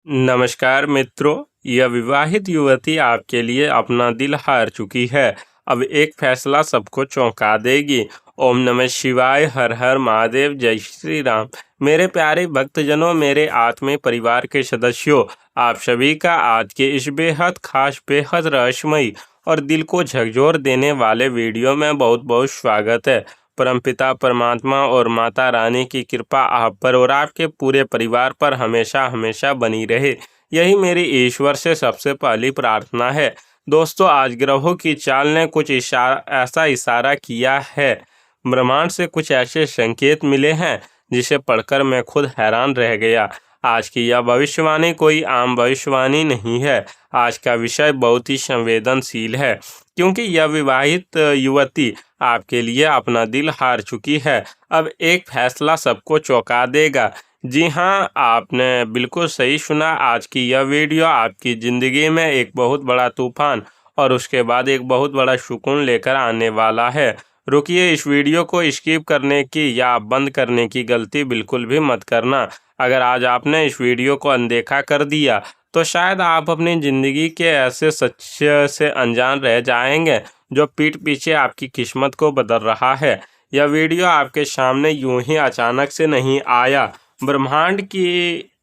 नमस्कार मित्रों, यह विवाहित युवती आपके लिए अपना दिल हार चुकी है। अब एक फैसला सबको चौंका देगी। ओम नमः शिवाय, हर हर महादेव, जय श्री राम। मेरे प्यारे भक्तजनों, मेरे आत्मीय परिवार के सदस्यों, आप सभी का आज के इस बेहद खास, बेहद रहस्यमयी और दिल को झकझोर देने वाले वीडियो में बहुत बहुत स्वागत है। परमपिता परमात्मा और माता रानी की कृपा आप पर और आपके पूरे परिवार पर हमेशा हमेशा बनी रहे, यही मेरी ईश्वर से सबसे पहली प्रार्थना है। दोस्तों, आज ग्रहों की चाल ने कुछ ऐसा इशारा किया है, ब्रह्मांड से कुछ ऐसे संकेत मिले हैं जिसे पढ़कर मैं खुद हैरान रह गया। आज की यह भविष्यवाणी कोई आम भविष्यवाणी नहीं है। आज का विषय बहुत ही संवेदनशील है, क्योंकि यह विवाहित युवती आपके लिए अपना दिल हार चुकी है। अब एक फैसला सबको चौंका देगा। जी हाँ, आपने बिल्कुल सही सुना। आज की यह वीडियो आपकी ज़िंदगी में एक बहुत बड़ा तूफान और उसके बाद एक बहुत बड़ा सुकून लेकर आने वाला है। रुकिए, इस वीडियो को स्किप करने की या बंद करने की गलती बिल्कुल भी मत करना। अगर आज आपने इस वीडियो को अनदेखा कर दिया तो शायद आप अपनी ज़िंदगी के ऐसे सच्चे से अनजान रह जाएंगे जो पीठ पीछे आपकी किस्मत को बदल रहा है। यह वीडियो आपके सामने यूं ही अचानक से नहीं आया। ब्रह्मांड की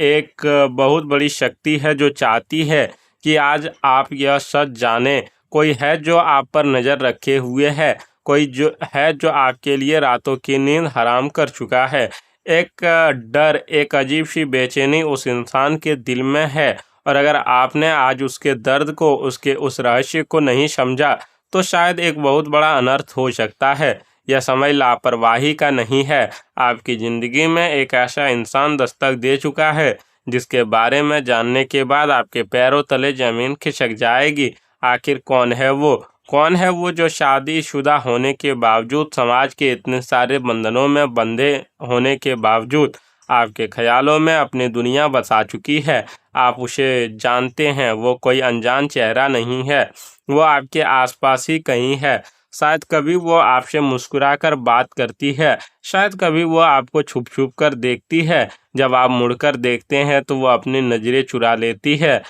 एक बहुत बड़ी शक्ति है जो चाहती है कि आज आप यह सच जानें। कोई है जो आप पर नज़र रखे हुए है, कोई जो है जो आपके लिए रातों की नींद हराम कर चुका है। एक डर, एक अजीब सी बेचैनी उस इंसान के दिल में है, और अगर आपने आज उसके दर्द को, उसके उस रहस्य को नहीं समझा तो शायद एक बहुत बड़ा अनर्थ हो सकता है। यह समय लापरवाही का नहीं है। आपकी ज़िंदगी में एक ऐसा इंसान दस्तक दे चुका है जिसके बारे में जानने के बाद आपके पैरों तले ज़मीन खिसक जाएगी। आखिर कौन है वो? कौन है वो जो शादीशुदा होने के बावजूद, समाज के इतने सारे बंधनों में बंधे होने के बावजूद आपके ख्यालों में अपनी दुनिया बसा चुकी है? आप उसे जानते हैं। वो कोई अनजान चेहरा नहीं है, वो आपके आसपास ही कहीं है। शायद कभी वो आपसे मुस्कुराकर बात करती है, शायद कभी वो आपको छुप छुप कर देखती है। जब आप मुड़कर देखते हैं तो वो अपनी नज़रें चुरा लेती है।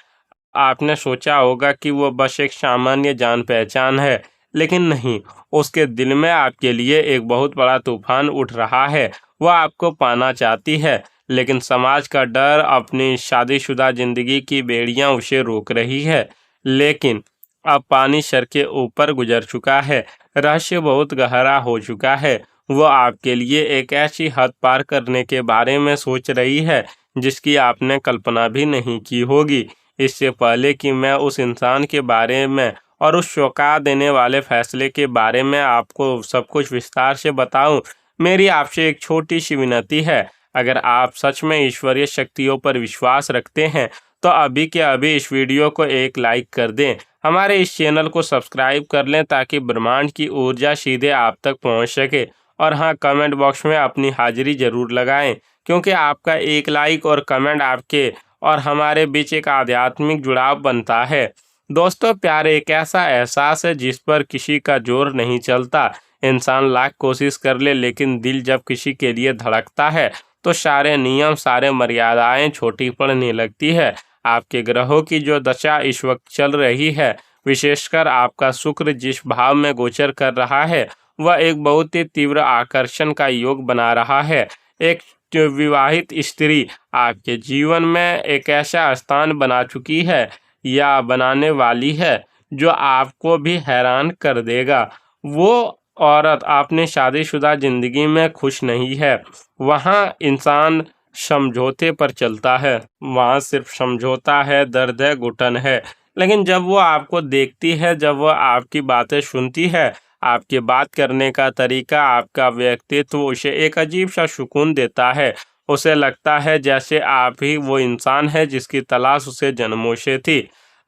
आपने सोचा होगा कि वो बस एक सामान्य जान पहचान है, लेकिन नहीं, उसके दिल में आपके लिए एक बहुत बड़ा तूफान उठ रहा है। वो आपको पाना चाहती है, लेकिन समाज का डर, अपनी शादीशुदा जिंदगी की बेड़ियां उसे रोक रही है। लेकिन अब पानी सर के ऊपर गुजर चुका है, रहस्य बहुत गहरा हो चुका है। वो आपके लिए एक ऐसी हद पार करने के बारे में सोच रही है जिसकी आपने कल्पना भी नहीं की होगी। इससे पहले कि मैं उस इंसान के बारे में और उस चौंका देने वाले फैसले के बारे में आपको सब कुछ विस्तार से बताऊं, मेरी आपसे एक छोटी सी विनती है। अगर आप सच में ईश्वरीय शक्तियों पर विश्वास रखते हैं तो अभी के अभी इस वीडियो को एक लाइक कर दें। हमारे इस चैनल को सब्सक्राइब कर लें ताकि ब्रह्मांड की ऊर्जा सीधे आप तक पहुंच सके। और हाँ, कमेंट बॉक्स में अपनी हाजिरी जरूर लगाएं, क्योंकि आपका एक लाइक और कमेंट आपके और हमारे बीच एक आध्यात्मिक जुड़ाव बनता है। दोस्तों, प्यार एक ऐसा एहसास है जिस पर किसी का जोर नहीं चलता। इंसान लाख कोशिश कर ले, लेकिन दिल जब किसी के लिए धड़कता है तो सारे नियम, सारे मर्यादाएं छोटी पड़ने लगती है। आपके ग्रहों की जो दशा इस वक्त चल रही है, विशेषकर आपका शुक्र जिस भाव में गोचर कर रहा है, वह एक बहुत ही तीव्र आकर्षण का योग बना रहा है। एक जो विवाहित स्त्री आपके जीवन में एक ऐसा स्थान बना चुकी है या बनाने वाली है जो आपको भी हैरान कर देगा। वो औरत अपनी शादीशुदा जिंदगी में खुश नहीं है। वहाँ इंसान समझौते पर चलता है, वहाँ सिर्फ समझौता है, दर्द है, घुटन है। लेकिन जब वो आपको देखती है, जब वो आपकी बातें सुनती है, आपके बात करने का तरीका, आपका व्यक्तित्व उसे एक अजीब सा सुकून देता है। उसे लगता है जैसे आप ही वो इंसान है जिसकी तलाश उसे जन्मों से थी।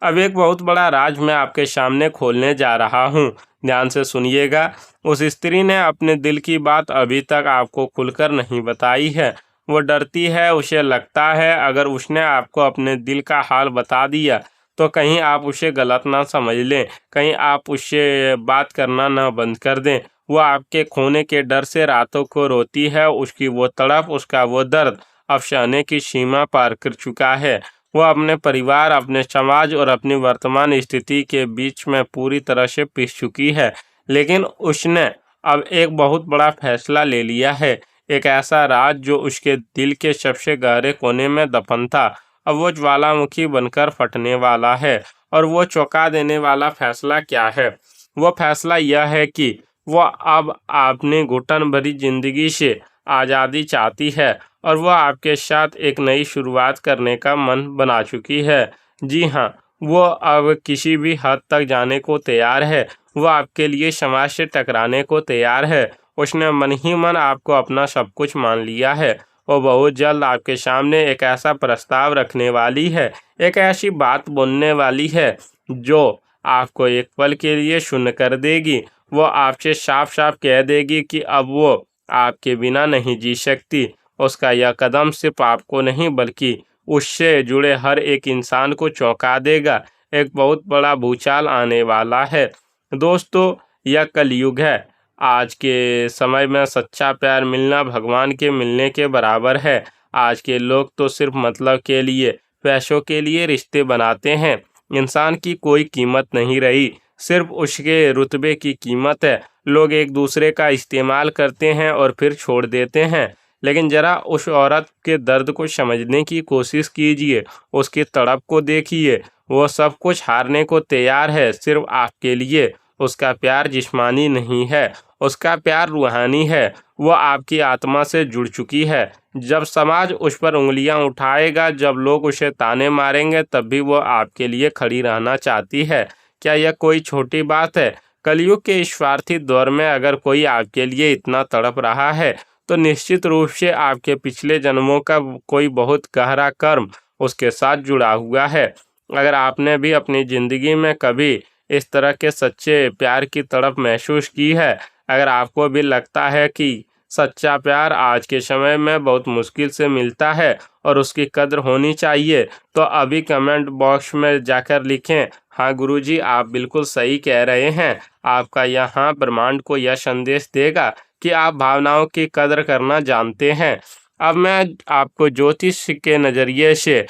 अब एक बहुत बड़ा राज मैं आपके सामने खोलने जा रहा हूँ, ध्यान से सुनिएगा। उस स्त्री ने अपने दिल की बात अभी तक आपको खुलकर नहीं बताई है। वो डरती है, उसे लगता है अगर उसने आपको अपने दिल का हाल बता दिया तो कहीं आप उसे गलत ना समझ लें, कहीं आप उससे बात करना ना बंद कर दें। वो आपके खोने के डर से रातों को रोती है। उसकी वो तड़प, उसका वो दर्द अब सहने की सीमा पार कर चुका है। वह अपने परिवार, अपने समाज और अपनी वर्तमान स्थिति के बीच में पूरी तरह से पिस चुकी है। लेकिन उसने अब एक बहुत बड़ा फैसला ले लिया है। एक ऐसा राज जो उसके दिल के सबसे गहरे कोने में दफन था, अब वो ज्वालामुखी बनकर फटने वाला है। और वो चौंका देने वाला फैसला क्या है? वो फैसला यह है कि वो अब अपनी घुटन भरी जिंदगी से आज़ादी चाहती है और वह आपके साथ एक नई शुरुआत करने का मन बना चुकी है। जी हाँ, वो अब किसी भी हद तक जाने को तैयार है। वो आपके लिए समाज से टकराने को तैयार है। उसने मन ही मन आपको अपना सब कुछ मान लिया है। वो बहुत जल्द आपके सामने एक ऐसा प्रस्ताव रखने वाली है, एक ऐसी बात बोलने वाली है जो आपको एक पल के लिए शून्य कर देगी। वो आपसे साफ साफ कह देगी कि अब वो आपके बिना नहीं जी सकती। उसका यह कदम सिर्फ आपको नहीं बल्कि उससे जुड़े हर एक इंसान को चौंका देगा। एक बहुत बड़ा भूचाल आने वाला है। दोस्तों, यह कलयुग है। आज के समय में सच्चा प्यार मिलना भगवान के मिलने के बराबर है। आज के लोग तो सिर्फ मतलब के लिए, पैसों के लिए रिश्ते बनाते हैं। इंसान की कोई कीमत नहीं रही, सिर्फ उसके रुतबे की कीमत है। लोग एक दूसरे का इस्तेमाल करते हैं और फिर छोड़ देते हैं। लेकिन जरा उस औरत के दर्द को समझने की कोशिश कीजिए, उसकी तड़प को देखिए। वो सब कुछ हारने को तैयार है सिर्फ आपके लिए। उसका प्यार जिस्मानी नहीं है, उसका प्यार रूहानी है। वो आपकी आत्मा से जुड़ चुकी है। जब समाज उस पर उंगलियां उठाएगा, जब लोग उसे ताने मारेंगे, तब भी वो आपके लिए खड़ी रहना चाहती है। क्या यह कोई छोटी बात है? कलयुग के इस स्वार्थी दौर में अगर कोई आपके लिए इतना तड़प रहा है, तो निश्चित रूप से आपके पिछले जन्मों का कोई बहुत गहरा कर्म उसके साथ जुड़ा हुआ है। अगर आपने भी अपनी ज़िंदगी में कभी इस तरह के सच्चे प्यार की तड़प महसूस की है, अगर आपको भी लगता है कि सच्चा प्यार आज के समय में बहुत मुश्किल से मिलता है और उसकी कद्र होनी चाहिए, तो अभी कमेंट बॉक्स में जाकर लिखें, हाँ गुरुजी, आप बिल्कुल सही कह रहे हैं। आपका यह हाँ ब्रह्मांड को यह संदेश देगा कि आप भावनाओं की कद्र करना जानते हैं। अब मैं आपको ज्योतिष के नज़रिए से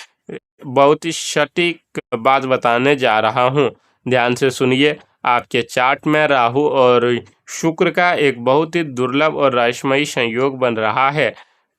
बहुत ही सटीक बात बताने जा रहा हूँ। ध्यान से सुनिए। आपके चार्ट में राहु और शुक्र का एक बहुत ही दुर्लभ और रहस्यमयी संयोग बन रहा है।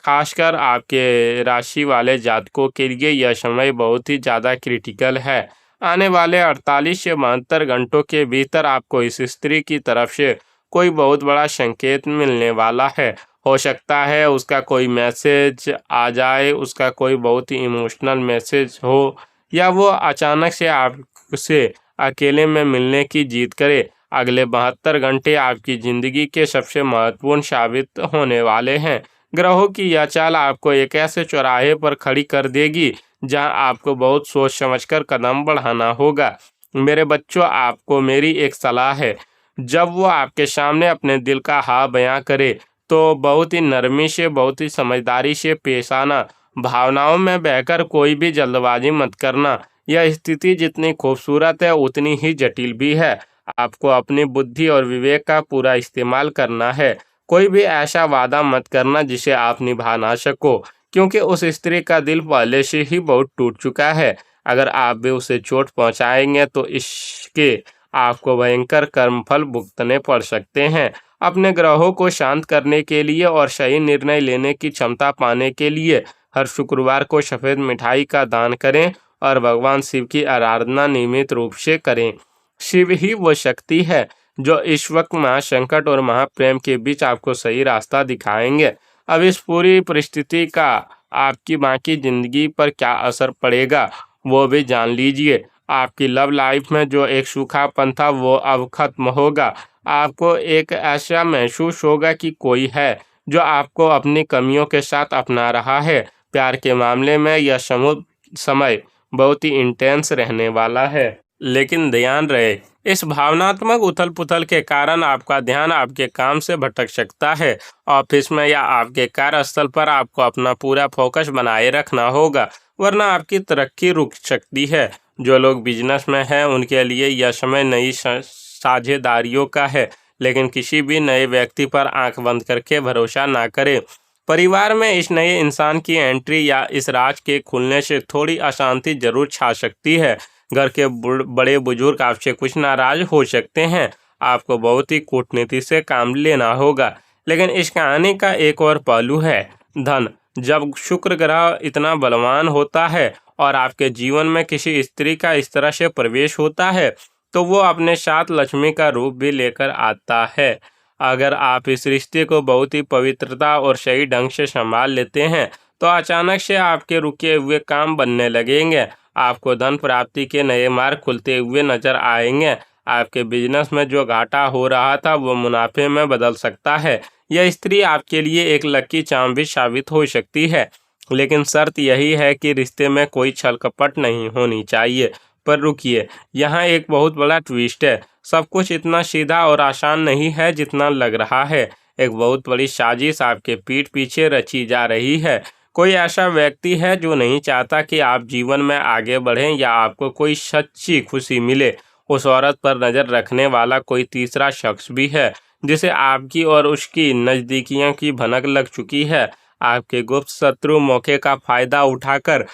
खासकर आपके राशि वाले जातकों के लिए यह समय बहुत ही ज़्यादा क्रिटिकल है। आने वाले 48 से 72 घंटों के भीतर आपको इस स्त्री की तरफ से कोई बहुत बड़ा संकेत मिलने वाला है। हो सकता है उसका कोई मैसेज आ जाए, उसका कोई बहुत ही इमोशनल मैसेज हो, या वो अचानक से आपसे अकेले में मिलने की जिद करे। अगले 72 घंटे आपकी ज़िंदगी के सबसे महत्वपूर्ण साबित होने वाले हैं। ग्रहों की यह चाल आपको एक ऐसे चौराहे पर खड़ी कर देगी जहां आपको बहुत सोच समझकर कदम बढ़ाना होगा। मेरे बच्चों, आपको मेरी एक सलाह है। जब वो आपके सामने अपने दिल का हाल बयां करे, तो बहुत ही नरमी से, बहुत ही समझदारी से पेश आना। भावनाओं में बहकर कोई भी जल्दबाजी मत करना। यह स्थिति जितनी खूबसूरत है उतनी ही जटिल भी है। आपको अपनी बुद्धि और विवेक का पूरा इस्तेमाल करना है। कोई भी ऐसा वादा मत करना जिसे आप निभा ना सको, क्योंकि उस स्त्री का दिल पहले से ही बहुत टूट चुका है। अगर आप भी उसे चोट पहुंचाएंगे तो इसके आपको भयंकर कर्मफल भुगतने पड़ सकते हैं। अपने ग्रहों को शांत करने के लिए और सही निर्णय लेने की क्षमता पाने के लिए हर शुक्रवार को सफ़ेद मिठाई का दान करें और भगवान शिव की आराधना नियमित रूप से करें। शिव ही वो शक्ति है जो इस वक्त महासंकट और महाप्रेम के बीच आपको सही रास्ता दिखाएंगे। अब इस पूरी परिस्थिति का आपकी बाकी जिंदगी पर क्या असर पड़ेगा, वो भी जान लीजिए। आपकी लव लाइफ में जो एक सूखापन था वो अब खत्म होगा। आपको एक ऐसा महसूस होगा कि कोई है जो आपको अपनी कमियों के साथ अपना रहा है। प्यार के मामले में यह समय बहुत ही इंटेंस रहने वाला है। लेकिन ध्यान रहे, इस भावनात्मक उथल पुथल के कारण आपका ध्यान आपके काम से भटक सकता है। ऑफिस में या आपके कार्यस्थल पर आपको अपना पूरा फोकस बनाए रखना होगा, वरना आपकी तरक्की रुक सकती है। जो लोग बिजनेस में हैं उनके लिए यह समय नई साझेदारियों का है, लेकिन किसी भी नए व्यक्ति पर आंख बंद करके भरोसा ना करें। परिवार में इस नए इंसान की एंट्री या इस राज के खुलने से थोड़ी अशांति जरूर छा सकती है। घर के बड़े बुजुर्ग आपसे कुछ नाराज हो सकते हैं। आपको बहुत ही कूटनीति से काम लेना होगा। लेकिन इस कहानी का एक और पहलू है धन। जब शुक्र ग्रह इतना बलवान होता है और आपके जीवन में किसी स्त्री का इस तरह से प्रवेश होता है तो वो अपने साथ लक्ष्मी का रूप भी लेकर आता है। अगर आप इस रिश्ते को बहुत ही पवित्रता और सही ढंग से संभाल लेते हैं तो अचानक से आपके रुके हुए काम बनने लगेंगे। आपको धन प्राप्ति के नए मार्ग खुलते हुए नजर आएंगे। आपके बिजनेस में जो घाटा हो रहा था वो मुनाफे में बदल सकता है। यह स्त्री आपके लिए एक लकी चार्म भी साबित हो सकती है। लेकिन शर्त यही है कि रिश्ते में कोई छल कपट नहीं होनी चाहिए। पर रुकिए, यहाँ एक बहुत बड़ा ट्विस्ट है। सब कुछ इतना सीधा और आसान नहीं है जितना लग रहा है। एक बहुत बड़ी साजिश आपके पीठ पीछे रची जा रही है। कोई ऐसा व्यक्ति है जो नहीं चाहता कि आप जीवन में आगे बढ़ें या आपको कोई सच्ची खुशी मिले। उस औरत पर नजर रखने वाला कोई तीसरा शख्स भी है जिसे आपकी और उसकी नजदीकियों की भनक लग चुकी है। आपके गुप्त शत्रु मौके का फायदा उठाकर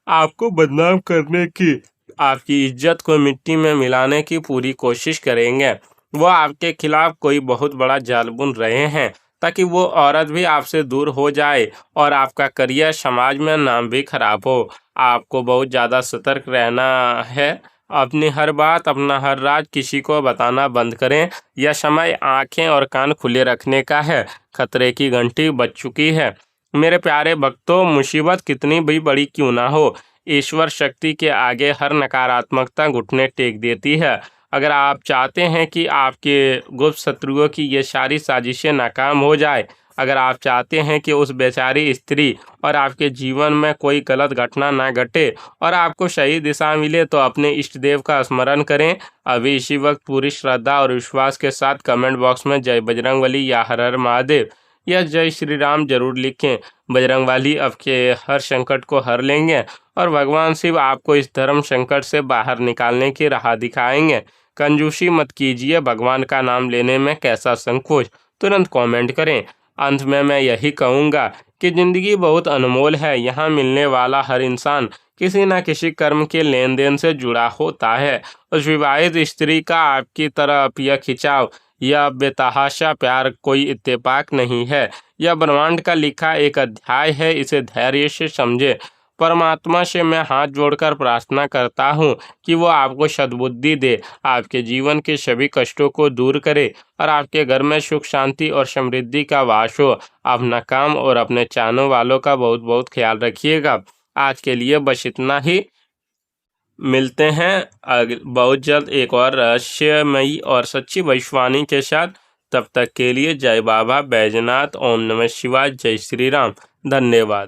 आपको बदनाम करने की, आपकी इज्जत को मिट्टी में मिलाने की पूरी कोशिश करेंगे। वो आपके खिलाफ कोई बहुत बड़ा जाल बुन रहे हैं ताकि वो औरत भी आपसे दूर हो जाए और आपका करियर, समाज में नाम भी खराब हो। आपको बहुत ज़्यादा सतर्क रहना है। अपनी हर बात, अपना हर राज किसी को बताना बंद करें। यह समय आंखें और कान खुले रखने का है। खतरे की घंटी बज चुकी है। मेरे प्यारे भक्तों, मुसीबत कितनी भी बड़ी क्यों ना हो, ईश्वर शक्ति के आगे हर नकारात्मकता घुटने टेक देती है। अगर आप चाहते हैं कि आपके गुप्त शत्रुओं की ये सारी साजिशें नाकाम हो जाए, अगर आप चाहते हैं कि उस बेचारी स्त्री और आपके जीवन में कोई गलत घटना ना घटे और आपको सही दिशा मिले, तो अपने इष्ट देव का स्मरण करें। अभी इसी वक्त पूरी श्रद्धा और विश्वास के साथ कमेंट बॉक्स में जय बजरंगबली या हर हर महादेव या जय श्री राम जरूर लिखें। बजरंगबली आपके हर संकट को हर लेंगे और भगवान शिव आपको इस धर्म संकट से बाहर निकालने की राह दिखाएंगे। कंजूसी मत कीजिए। भगवान का नाम लेने में कैसा संकोच, तुरंत कमेंट करें। अंत में मैं यही कहूँगा कि ज़िंदगी बहुत अनमोल है। यहाँ मिलने वाला हर इंसान किसी न किसी कर्म के लेन देन से जुड़ा होता है। उस विवाहित स्त्री का आपकी तरफ यह खिंचाव या बेतहाशा प्यार कोई इत्तेफाक नहीं है। यह ब्रह्मांड का लिखा एक अध्याय है। इसे धैर्य से समझे। परमात्मा से मैं हाथ जोड़कर प्रार्थना करता हूँ कि वो आपको सद्बुद्धि दे, आपके जीवन के सभी कष्टों को दूर करे और आपके घर में सुख, शांति और समृद्धि का वास हो। अपना काम और अपने चाहने वालों का बहुत बहुत ख्याल रखिएगा। आज के लिए बस इतना ही। मिलते हैं बहुत जल्द एक और रहस्यमयी और सच्ची भविष्यवाणी के साथ। तब तक के लिए जय बाबा बैजनाथ। ओम नमः शिवाय। जय श्री राम। धन्यवाद।